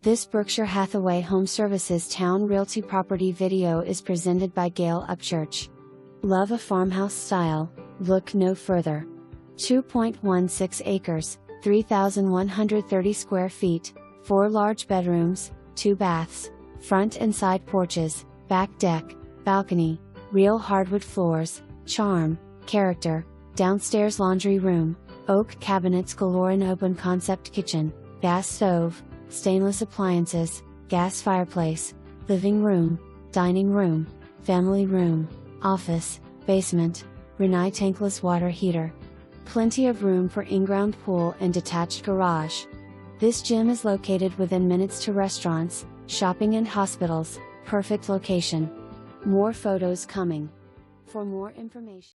This Berkshire Hathaway HomeServices Towne Realty property video is presented by Gayle Upchurch. Love a farmhouse style? Look no further. 2.16 acres, 3,130 square feet, 4 large bedrooms, 2 baths, front and side porches, back deck, balcony, real hardwood floors, charm, character, downstairs laundry room, oak cabinets galore, an open concept kitchen, gas stove, stainless appliances, gas fireplace, living room, dining room, family room, office, basement, Rinnai tankless water heater. Plenty of room for in-ground pool and detached garage. This gem is located within minutes to restaurants, shopping and hospitals. Perfect location. More photos coming. For more information